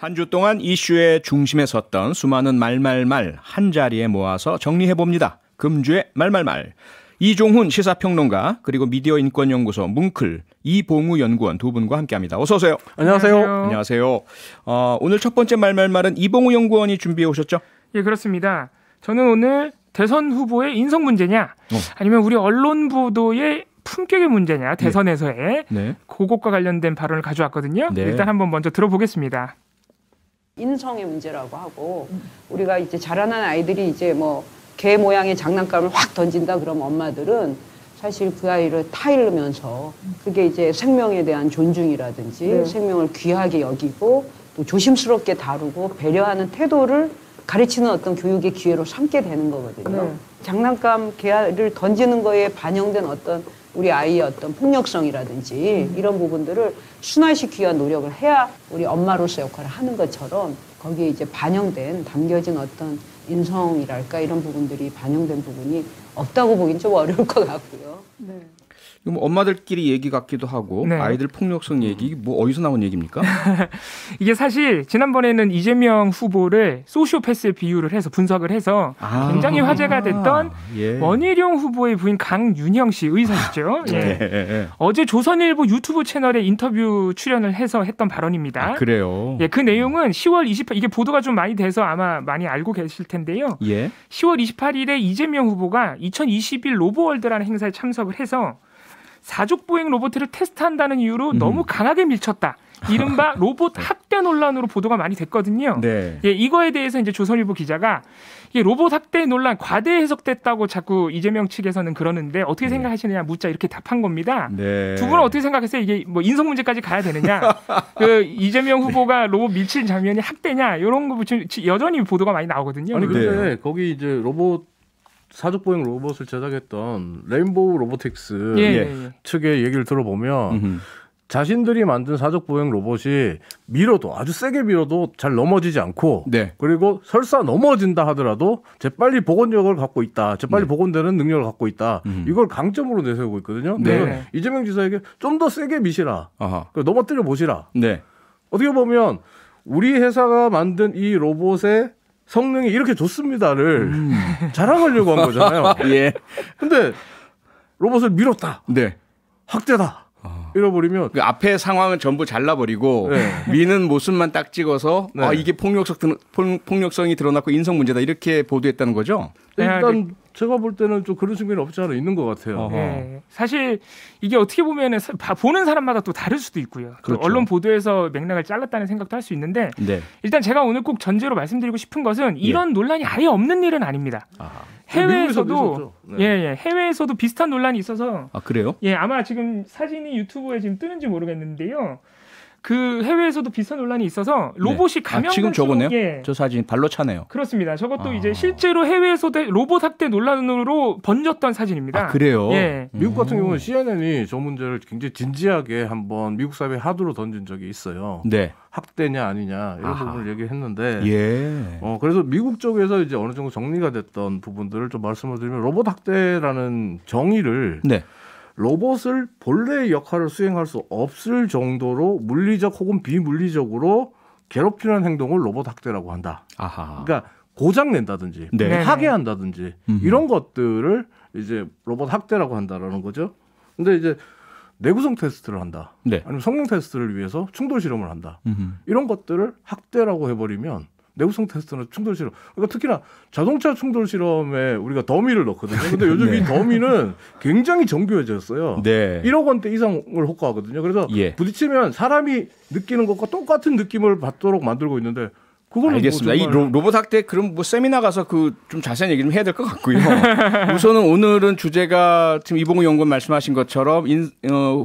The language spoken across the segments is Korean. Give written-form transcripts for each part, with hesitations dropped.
한 주 동안 이슈의 중심에 섰던 수많은 말말말 한자리에 모아서 정리해봅니다. 금주의 말말말. 이종훈 시사평론가 그리고 미디어인권연구소 뭉클 이봉우 연구원 두 분과 함께합니다. 어서 오세요. 안녕하세요. 안녕하세요. 오늘 첫 번째 말말말은 이봉우 연구원이 준비해 오셨죠? 예, 그렇습니다. 저는 오늘 대선 후보의 인성 문제냐 아니면 우리 언론 보도의 품격의 문제냐 대선에서의 그것과 관련된 발언을 가져왔거든요. 네. 일단 한번 먼저 들어보겠습니다. 인성의 문제라고 하고 우리가 이제 자라난 아이들이 이제 뭐 개 모양의 장난감을 확 던진다 그러면 엄마들은 사실 그 아이를 타이르면서 그게 이제 생명에 대한 존중이라든지 생명을 귀하게 여기고 또 조심스럽게 다루고 배려하는 태도를 가르치는 어떤 교육의 기회로 삼게 되는 거거든요. 장난감 개를 던지는 거에 반영된 어떤 우리 아이의 어떤 폭력성이라든지 이런 부분들을 순화시키기 위한 노력을 해야 우리 엄마로서 역할을 하는 것처럼 거기에 이제 반영된 담겨진 어떤 인성이랄까 이런 부분들이 반영된 부분이 없다고 보기는 좀 어려울 것 같고요. 이거 뭐 엄마들끼리 얘기 같기도 하고 아이들 폭력성 얘기 뭐 어디서 나온 얘기입니까? 이게 사실 지난번에는 이재명 후보를 소시오패스에 비유를 해서 분석을 해서 굉장히 화제가 됐던 원희룡 후보의 부인 강윤형 씨 의사시죠. 어제 조선일보 유튜브 채널에 인터뷰 출연을 해서 했던 발언입니다. 그래요? 그 내용은 10월 28일 이게 보도가 좀 많이 돼서 아마 많이 알고 계실 텐데요. 10월 28일에 이재명 후보가 2021 로보월드라는 행사에 참석을 해서 사족보행 로봇을 테스트한다는 이유로 너무 강하게 밀쳤다. 이른바 로봇 학대 논란으로 보도가 많이 됐거든요. 이거에 대해서 이제 조선일보 기자가 이게 로봇 학대 논란 과대 해석됐다고 자꾸 이재명 측에서는 그러는데 어떻게 생각하시느냐 묻자 이렇게 답한 겁니다. 두 분은 어떻게 생각하세요? 이게 뭐 인성 문제까지 가야 되느냐? 그 이재명 후보가 로봇 밀친 장면이 학대냐? 이런 거 여전히 보도가 많이 나오거든요. 아니 근데 거기 이제 로봇 사족보행 로봇을 제작했던 레인보우 로보틱스 측의 얘기를 들어보면 자신들이 만든 사족보행 로봇이 밀어도 아주 세게 밀어도 잘 넘어지지 않고 그리고 설사 넘어진다 하더라도 재빨리 복원력을 갖고 있다. 재빨리 복원되는 능력을 갖고 있다. 이걸 강점으로 내세우고 있거든요. 그래서 이재명 지사에게 좀 더 세게 미시라. 넘어뜨려 보시라. 어떻게 보면 우리 회사가 만든 이 로봇의 성능이 이렇게 좋습니다를 자랑하려고 한 거잖아요. 근데 로봇을 밀었다. 학대다. 잃어버리면 그 앞에 상황은 전부 잘라버리고 미는 모습만 딱 찍어서 이게 폭력성이 드러났고 인성 문제다 이렇게 보도했다는 거죠? 일단 제가 볼 때는 좀 그런 측면이 없지 않아 있는 것 같아요. 사실 이게 어떻게 보면 보는 사람마다 또 다를 수도 있고요. 그렇죠. 언론 보도에서 맥락을 잘랐다는 생각도 할 수 있는데 일단 제가 오늘 꼭 전제로 말씀드리고 싶은 것은 이런 논란이 아예 없는 일은 아닙니다. 해외에서도 해외에서도 비슷한 논란이 있어서 그래요? 아마 지금 사진이 유튜브에 지금 뜨는지 모르겠는데요. 그 해외에서도 비슷한 논란이 있어서 로봇이 감염된 지금 저거네요? 저 사진 발로 차네요. 그렇습니다. 저것도 이제 실제로 해외에서도 로봇 학대 논란으로 번졌던 사진입니다. 그래요? 미국 같은 경우는 CNN이 저 문제를 굉장히 진지하게 한번 미국 사회 하두로 던진 적이 있어요. 학대냐 아니냐 이런 부분을 얘기했는데 그래서 미국 쪽에서 이제 어느 정도 정리가 됐던 부분들을 좀 말씀을 드리면 로봇 학대라는 정의를 로봇을 본래의 역할을 수행할 수 없을 정도로 물리적 혹은 비물리적으로 괴롭히는 행동을 로봇 학대라고 한다. 그러니까 고장 낸다든지 파괴한다든지 이런 것들을 이제 로봇 학대라고 한다라는 거죠. 근데 이제 내구성 테스트를 한다. 아니면 성능 테스트를 위해서 충돌 실험을 한다. 이런 것들을 학대라고 해버리면 내구성 테스트는 충돌 실험. 그러니까 특히나 자동차 충돌 실험에 우리가 더미를 넣거든요. 근데 요즘 이 더미는 굉장히 정교해졌어요. 1억 원대 이상을 호가하거든요. 그래서 부딪히면 사람이 느끼는 것과 똑같은 느낌을 받도록 만들고 있는데 알겠습니다. 이 로봇 학대 그럼 뭐 세미나 가서 그 좀 자세한 얘기 좀 해야 될 것 같고요. 우선은 오늘은 주제가 지금 이봉우 연구원 말씀하신 것처럼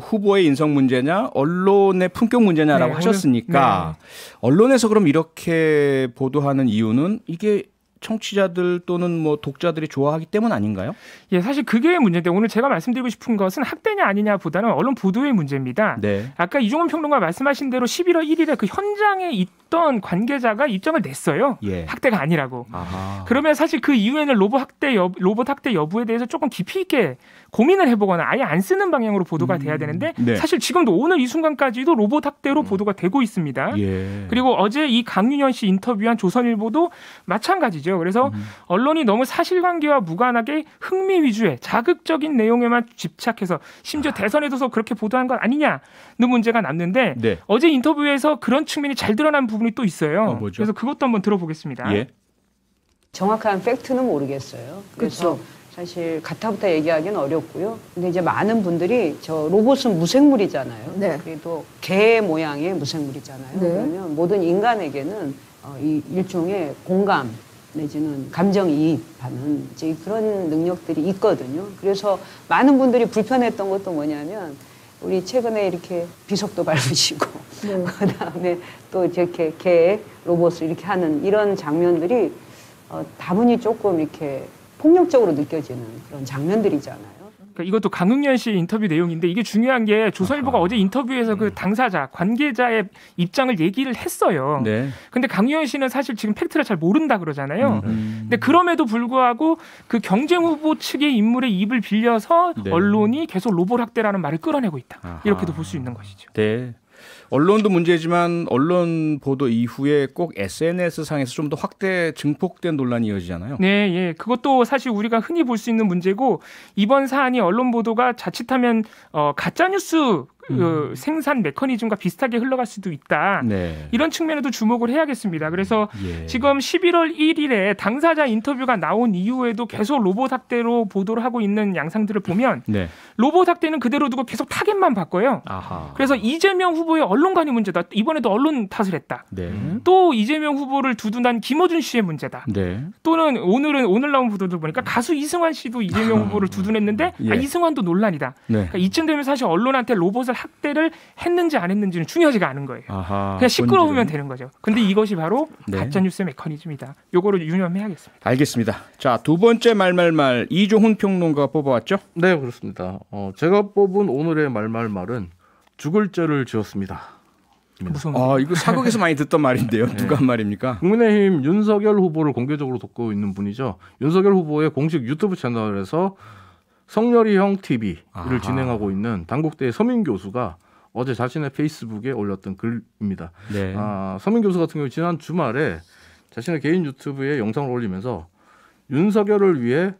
후보의 인성 문제냐 언론의 품격 문제냐라고 하셨으니까 언론에서 그럼 이렇게 보도하는 이유는 이게 청취자들 또는 뭐 독자들이 좋아하기 때문 아닌가요? 사실 그게 문제인데 오늘 제가 말씀드리고 싶은 것은 학대냐 아니냐보다는 언론 보도의 문제입니다. 아까 이종훈 평론가 말씀하신 대로 11월 1일에 그 현장에 어떤 관계자가 입장을 냈어요. 예. 학대가 아니라고. 아하. 그러면 사실 그 이후에는 로봇 학대 여부에 대해서 조금 깊이 있게 고민을 해보거나 아예 안 쓰는 방향으로 보도가 돼야 되는데 네. 사실 지금도 오늘 이 순간까지도 로봇 학대로 보도가 되고 있습니다. 예. 그리고 어제 이 강윤현 씨 인터뷰한 조선일보도 마찬가지죠. 그래서 언론이 너무 사실관계와 무관하게 흥미 위주의 자극적인 내용에만 집착해서 심지어 대선에도 그렇게 보도한 것 아니냐는 문제가 남는데 네. 어제 인터뷰에서 그런 측면이 잘 드러난 부분이 또 있어요. 뭐죠? 그래서 그것도 한번 들어보겠습니다. 예. 정확한 팩트는 모르겠어요. 그래서 사실 가타부타 얘기하기는 어렵고요. 근데 이제 많은 분들이 저 로봇은 무생물이잖아요. 네. 그래도 개 모양의 무생물이잖아요. 네. 그러면 모든 인간에게는 이 일종의 공감 내지는 감정이입하는 이제 그런 능력들이 있거든요. 그래서 많은 분들이 불편했던 것도 뭐냐면 우리 최근에 이렇게 비석도 밟으시고 네. 그다음에 또 이렇게 개 로봇을 이렇게 하는 이런 장면들이 다분히 조금 이렇게 폭력적으로 느껴지는 그런 장면들이잖아요. 그러니까 이것도 강흥연 씨 인터뷰 내용인데 이게 중요한 게 조선일보가 어제 인터뷰에서 그 당사자, 관계자의 입장을 얘기를 했어요. 네. 근데 강윤현 씨는 사실 지금 팩트를 잘 모른다 그러잖아요. 근데 그럼에도 불구하고 그 경쟁 후보 측의 인물의 입을 빌려서 네. 언론이 계속 로봇 학대라는 말을 끌어내고 있다. 아하. 이렇게도 볼 수 있는 것이죠. 네. 언론도 문제지만 언론 보도 이후에 꼭 SNS 상에서 좀 더 확대 증폭된 논란이 이어지잖아요. 네, 예. 그것도 사실 우리가 흔히 볼 수 있는 문제고 이번 사안이 언론 보도가 자칫하면 가짜 뉴스 생산 메커니즘과 비슷하게 흘러갈 수도 있다. 네. 이런 측면에도 주목을 해야겠습니다. 그래서 예. 지금 11월 1일에 당사자 인터뷰가 나온 이후에도 계속 로봇 학대로 보도를 하고 있는 양상들을 보면 네. 로봇 학대는 그대로 두고 계속 타겟만 바꿔요. 아하. 그래서 이재명 후보의 언론관이 문제다. 이번에도 언론 탓을 했다. 네. 또 이재명 후보를 두둔한 김어준 씨의 문제다. 네. 또는 오늘 나온 보도들 보니까 가수 이승환 씨도 이재명 후보를 두둔했는데 예. 이승환도 논란이다. 네. 그러니까 이쯤 되면 사실 언론한테 로봇을 학대를 했는지 안 했는지는 중요하지가 않은 거예요. 아하. 그냥 시끄러우면 되는 거죠. 근데 이것이 바로 네. 가짜뉴스의 메커니즘이다. 요거를 유념해야겠습니다. 알겠습니다. 자, 두 번째 말말말 이종훈 평론가가 뽑아왔죠? 네, 그렇습니다. 제가 뽑은 오늘의 말말말은 죽을 죄를 지었습니다. 무슨 이거 사극에서 많이 듣던 말인데요. 네. 누가 한 말입니까? 국민의힘 윤석열 후보를 공개적으로 돕고 있는 분이죠. 윤석열 후보의 공식 유튜브 채널에서 성렬이형 TV를 아하. 진행하고 있는 단국대의 서민 교수가 어제 자신의 페이스북에 올렸던 글입니다. 네. 서민 교수 같은 경우 지난 주말에 자신의 개인 유튜브에 영상을 올리면서 윤석열을 위해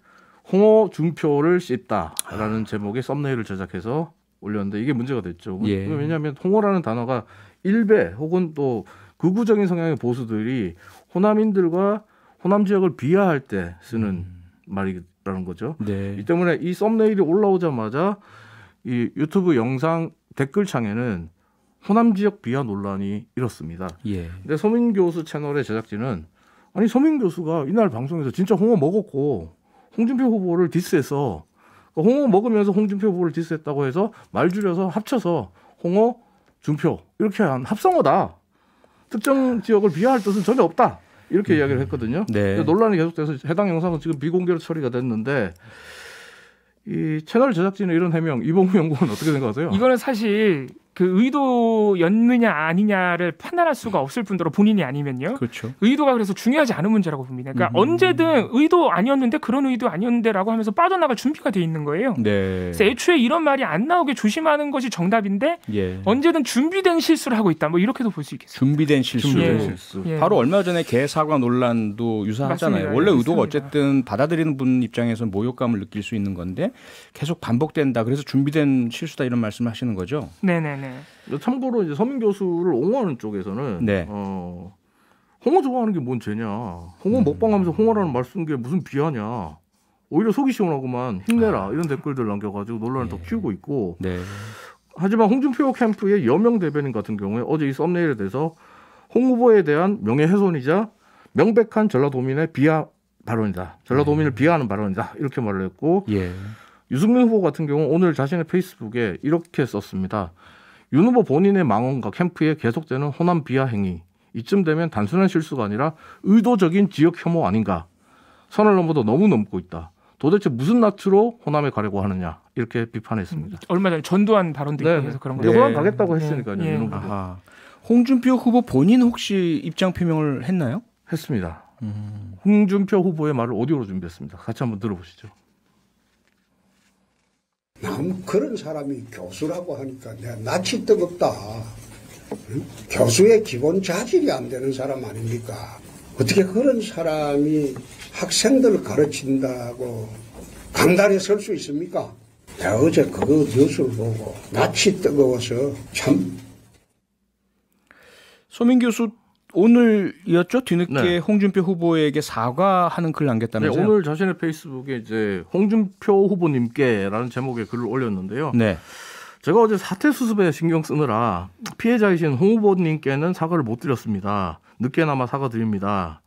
홍어준표를 씻다라는 제목의 썸네일을 제작해서 올렸는데 이게 문제가 됐죠. 예. 왜냐하면 홍어라는 단어가 일베 혹은 또 극우적인 성향의 보수들이 호남인들과 호남 지역을 비하할 때 쓰는 말이라는 거죠. 네. 이 때문에 이 썸네일이 올라오자마자 이 유튜브 영상 댓글창에는 호남 지역 비하 논란이 일었습니다. 예. 근데 서민 교수 채널의 제작진은 아니 서민 교수가 이날 방송에서 진짜 홍어 먹었고 홍준표 후보를 디스해서 홍어 먹으면서 홍준표 후보를 디스했다고 해서 말 줄여서 합쳐서 홍어 준표 이렇게 한 합성어다. 특정 지역을 비하할 뜻은 전혀 없다. 이렇게 이야기를 했거든요. 네. 논란이 계속돼서 해당 영상은 지금 비공개로 처리가 됐는데 이 채널 제작진의 이런 해명 이봉우 연구원 어떻게 생각하세요? 이거는 사실 그 의도였느냐 아니냐를 판단할 수가 없을 뿐더러 본인이 아니면요. 그렇죠. 의도가 그래서 중요하지 않은 문제라고 봅니다. 그러니까 언제든 의도 아니었는데 그런 의도 아니었는데라고 하면서 빠져나갈 준비가 돼 있는 거예요. 네. 그래서 애초에 이런 말이 안 나오게 조심하는 것이 정답인데 예. 언제든 준비된 실수를 하고 있다. 뭐 이렇게도 볼 수 있겠습니다. 준비된 실수. 준비된 예. 실수. 예. 바로 얼마 전에 개 사과 논란도 유사하잖아요. 맞습니다. 원래 예, 의도가 맞습니다. 어쨌든 받아들이는 분 입장에서 모욕감을 느낄 수 있는 건데 계속 반복된다. 그래서 준비된 실수다 이런 말씀을 하시는 거죠. 네네네. 참고로 이제 서민 교수를 옹호하는 쪽에서는 네. 홍어 좋아하는 게 뭔 죄냐? 홍어 먹방하면서 홍어라는 말 쓴 게 무슨 비하냐? 오히려 속이 시원하고만 힘내라 이런 댓글들 남겨가지고 논란을 더 키우고 있고. 네. 하지만 홍준표 캠프의 여명 대변인 같은 경우에 어제 이 썸네일에 대해서 홍 후보에 대한 명예훼손이자 명백한 전라도민의 비하 발언이다. 전라도민을 비하하는 발언이다. 이렇게 말을 했고 예. 유승민 후보 같은 경우 오늘 자신의 페이스북에 이렇게 썼습니다. 윤 후보 본인의 망언과 캠프에 계속되는 호남 비하 행위. 이쯤 되면 단순한 실수가 아니라 의도적인 지역 혐오 아닌가. 선을 넘어도 너무 넘고 있다. 도대체 무슨 낯으로 호남에 가려고 하느냐. 이렇게 비판했습니다. 얼마 전에 전두환 발언도 있고 해서 그런 네. 거죠. 호남 가겠다고 했으니까요. 예. 윤 후보도. 아하. 홍준표 후보 본인 혹시 입장 표명을 했나요? 했습니다. 홍준표 후보의 말을 오디오로 준비했습니다. 같이 한번 들어보시죠. 남 그런 사람이 교수라고 하니까 내가 낯이 뜨겁다. 응? 교수의 기본 자질이 안 되는 사람 아닙니까? 어떻게 그런 사람이 학생들을 가르친다고 강단에 설 수 있습니까? 내가 어제 그거 뉴스를 보고 낯이 뜨거워서 참. 소민 교수 오늘이었죠? 뒤늦게 네. 홍준표 후보에게 사과하는 글 남겼다면서요? 네, 오늘 자신의 페이스북에 이제 홍준표 후보님께라는 제목의 글을 올렸는데요. 네. 제가 어제 사퇴 수습에 신경 쓰느라 피해자이신 홍 후보님께는 사과를 못 드렸습니다. 늦게나마 사과드립니다.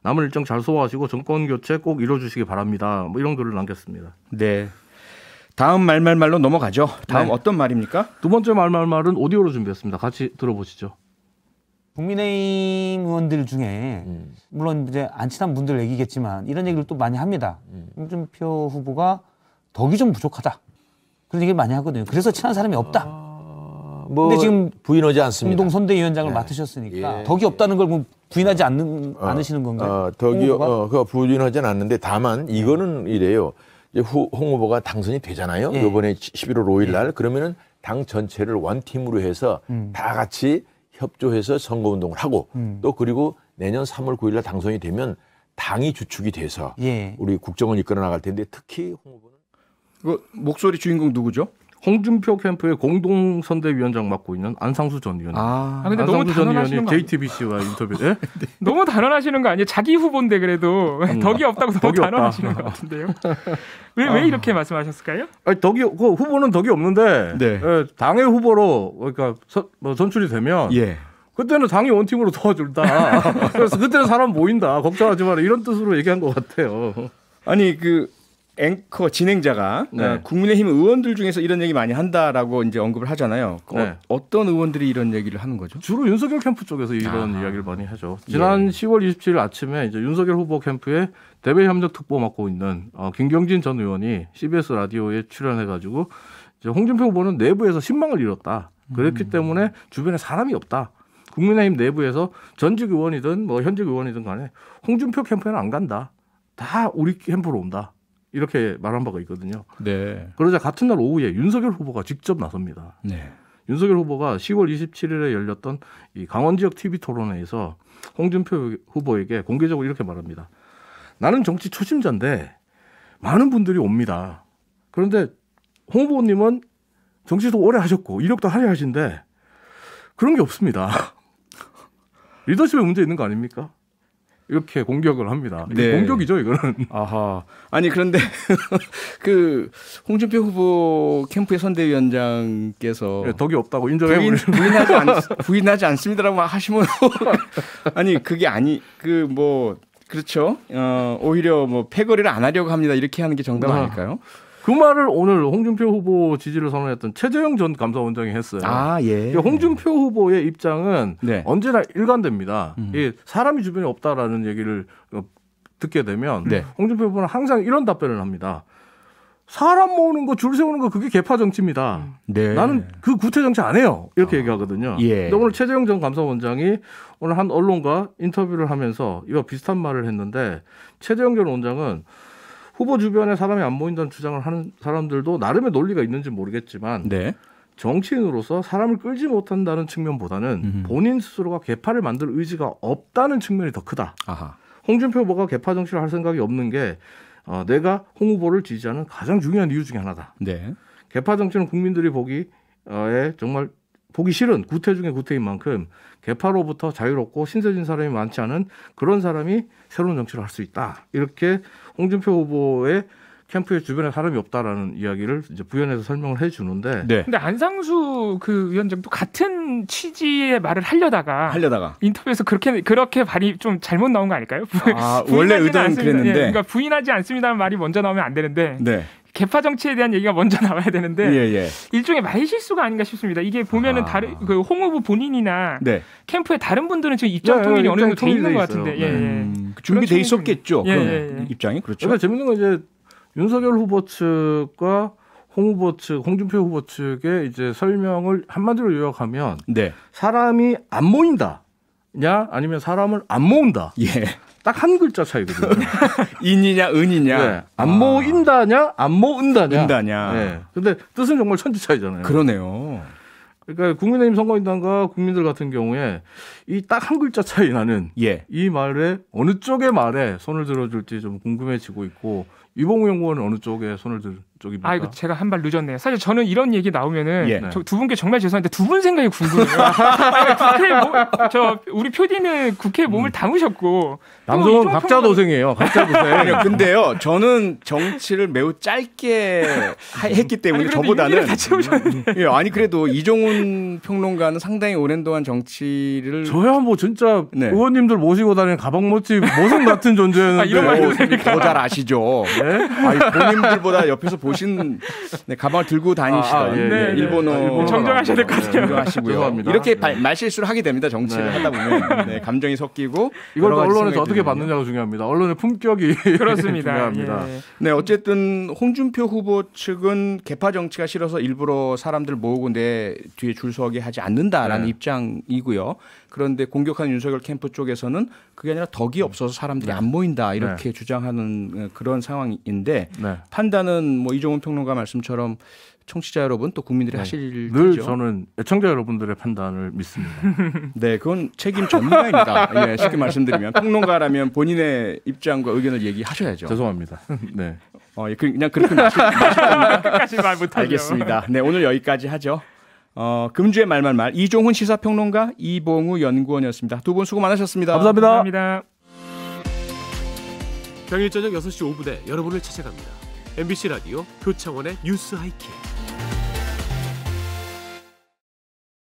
남은 일정 잘 소화하시고 정권 교체 꼭 이뤄주시기 바랍니다. 뭐 이런 글을 남겼습니다. 네. 다음 말로 넘어가죠. 다음 네. 어떤 말입니까? 두 번째 말은 오디오로 준비했습니다. 같이 들어보시죠. 국민의힘 의원들 중에 물론 이제 안 친한 분들 얘기겠지만 이런 얘기를 또 많이 합니다. 홍준표 후보가 덕이 좀 부족하다. 그런 얘기를 많이 하거든요. 그래서 친한 사람이 없다. 근데 지금 부인하지 않습니다. 공동 선대위원장을 맡으셨으니까 덕이 없다는 걸 부인하지 않으시는 건가요? 그 부인하지는 않는데 다만 이거는 이래요. 이제 홍 후보가 당선이 되잖아요. 이번에 11월 5일 날 그러면은 당 전체를 원팀으로 해서 다 같이 협조해서 선거운동을 하고 또 그리고 내년 3월 9일 날 당선이 되면 당이 주축이 돼서 우리 국정을 이끌어 나갈 텐데 특히 홍 후보는 그 목소리 주인공 누구죠? 홍준표 캠프의 공동선대위원장 맡고 있는 안상수 전 의원님. 근데 너무 단언하시는 거 JTBC와 인터뷰. 네? 너무 단언하시는 거 아니에요? 자기 후보인데 그래도 덕이 없다고 너무 단언하시는 것 같은데요. 왜 이렇게 말씀하셨을까요? 아니, 그 후보는 덕이 없는데 네. 당의 후보로 그러니까 선출이 되면 그때는 당이 원팀으로 도와준다. 그래서 그때는 사람 모인다. 걱정하지 마라. 이런 뜻으로 얘기한 것 같아요. 아니 그 앵커 진행자가 국민의힘 의원들 중에서 이런 얘기 많이 한다라고 이제 언급을 하잖아요. 어떤 의원들이 이런 얘기를 하는 거죠? 주로 윤석열 캠프 쪽에서 이런 이야기를 많이 하죠. 지난 10월 27일 아침에 이제 윤석열 후보 캠프에 대외 협력 특보 맡고 있는 김경진 전 의원이 CBS 라디오에 출연해가지고 이제 홍준표 후보는 내부에서 신망을 잃었다. 그렇기 때문에 주변에 사람이 없다. 국민의힘 내부에서 전직 의원이든 뭐 현직 의원이든 간에 홍준표 캠프에는 안 간다. 다 우리 캠프로 온다. 이렇게 말한 바가 있거든요. 네. 그러자 같은 날 오후에 윤석열 후보가 직접 나섭니다. 네. 윤석열 후보가 10월 27일에 열렸던 이 강원 지역 TV 토론회에서 홍준표 후보에게 공개적으로 이렇게 말합니다. 나는 정치 초심자인데 많은 분들이 옵니다. 그런데 홍 후보님은 정치도 오래 하셨고 이력도 화려하신데 그런 게 없습니다. 리더십에 문제 있는 거 아닙니까? 이렇게 공격을 합니다. 네. 공격이죠, 이거는. 아하. 아니 그런데 그 홍준표 후보 캠프의 선대위원장께서 덕이 없다고 인정해 부인하지 않습니다라고 하시면 아니 그게 그 뭐 그렇죠. 오히려 뭐 패거리를 안 하려고 합니다. 이렇게 하는 게 정답 아닐까요? 그 말을 오늘 홍준표 후보 지지를 선언했던 최재형 전 감사원장이 했어요. 홍준표 후보의 입장은 언제나 일관됩니다. 사람이 주변에 없다라는 얘기를 듣게 되면 홍준표 후보는 항상 이런 답변을 합니다. 사람 모으는 거, 줄 세우는 거 그게 개파 정치입니다. 나는 그 구태 정치 안 해요. 이렇게 얘기하거든요. 근데 오늘 최재형 전 감사원장이 오늘 한 언론과 인터뷰를 하면서 이와 비슷한 말을 했는데 최재형 전 원장은 후보 주변에 사람이 안 모인다는 주장을 하는 사람들도 나름의 논리가 있는지 모르겠지만 정치인으로서 사람을 끌지 못한다는 측면보다는 본인 스스로가 개파를 만들 의지가 없다는 측면이 더 크다. 홍준표 후보가 개파 정치를 할 생각이 없는 게 내가 홍 후보를 지지하는 가장 중요한 이유 중에 하나다. 개파 정치는 국민들이 보기에 정말 보기 싫은 구태 중에 구태인 만큼 개파로부터 자유롭고 신세진 사람이 많지 않은 그런 사람이 새로운 정치를 할 수 있다. 이렇게 홍준표 후보의 캠프의 주변에 사람이 없다라는 이야기를 이제 부연해서 설명을 해주는데. 근데 안상수 그 위원장도 같은 취지의 말을 하려다가 인터뷰에서 그렇게 발이 좀 잘못 나온 거 아닐까요? 원래 의도는 그랬는데. 그러니까 부인하지 않습니다는 말이 먼저 나오면 안 되는데. 개파 정치에 대한 얘기가 먼저 나와야 되는데 일종의 말실수가 아닌가 싶습니다. 이게 보면은 다른 그 홍 후보 본인이나 캠프의 다른 분들은 지금 입장 통일이 어느 정도 돼 있는 것 같은데 준비돼 있었겠죠. 그런 입장이 그렇죠. 그러니까 재밌는 건 이제 윤석열 후보 측과 홍준표 후보 측의 이제 설명을 한마디로 요약하면 네. 사람이 안 모인다냐 아니면 사람을 안 모은다. 예. 딱 한 글자 차이거든요. 인이냐 은이냐. 네. 안 모인다냐 안 모은다냐. 은다냐. 네. 근데 뜻은 정말 천지 차이잖아요. 그러네요. 그러니까 국민의힘 선거인단과 국민들 같은 경우에 이 딱 한 글자 차이 나는 이 말에 어느 쪽의 말에 손을 들어줄지 좀 궁금해지고 있고 이봉우 연구원은 어느 쪽에 손을 들 쪽입니까? 아이고 제가 한 발 늦었네요. 사실 저는 이런 얘기 나오면은 두 분께 정말 죄송한데 두 분 생각이 궁금해요. 우리 표디는 국회에 몸을 담으셨고 남성은 각자 도생이에요. 각자 도생. 아니요, 근데요, 저는 정치를 매우 짧게 했기 때문에 저보다는 아니 그래도 이종훈 평론가는 상당히 오랜 동안 정치를 저야 뭐 진짜 의원님들 모시고 다니는 가방모찌 모성 같은 존재였는데 이런 말 더 잘 아시죠. 네? 아니, 본인들보다 옆에서 보신 가방을 들고 다니시던 일본어 정정하셔야 될 것 같아요. 정정하시고요. 이렇게 말실수를 하게 됩니다. 정치를 하다 보면 감정이 섞이고 이걸 언론에서 어떻게 받느냐가 중요합니다. 언론의 품격이 그렇습니다. 중요합니다. 네, 어쨌든 홍준표 후보 측은 개파 정치가 싫어서 일부러 사람들 모으고 내 뒤에 줄 서게 하지 않는다라는 입장이고요. 그런데 공격한 윤석열 캠프 쪽에서는 그게 아니라 덕이 없어서 사람들이 안 모인다 이렇게 주장하는 그런 상황인데 판단은 뭐 이종훈 평론가 말씀처럼 청취자 여러분 또 국민들이 하실 늘 테죠. 저는 애청자 여러분들의 판단을 믿습니다. 네, 그건 책임 전문가입니다. 쉽게 말씀드리면 평론가라면 본인의 입장과 의견을 얘기하셔야죠. 죄송합니다. 네. 그냥 그렇게 마실 겁니까? 끝까지 말 못하죠. 알겠습니다. 네, 오늘 여기까지 하죠. 금주의 말말말 이종훈 시사평론가 이봉우 연구원이었습니다. 두 분 수고 많으셨습니다. 감사합니다. 감사합니다. 평일 저녁 6시 5분에 여러분을 찾아갑니다. MBC 라디오 표창원의 뉴스 하이킥.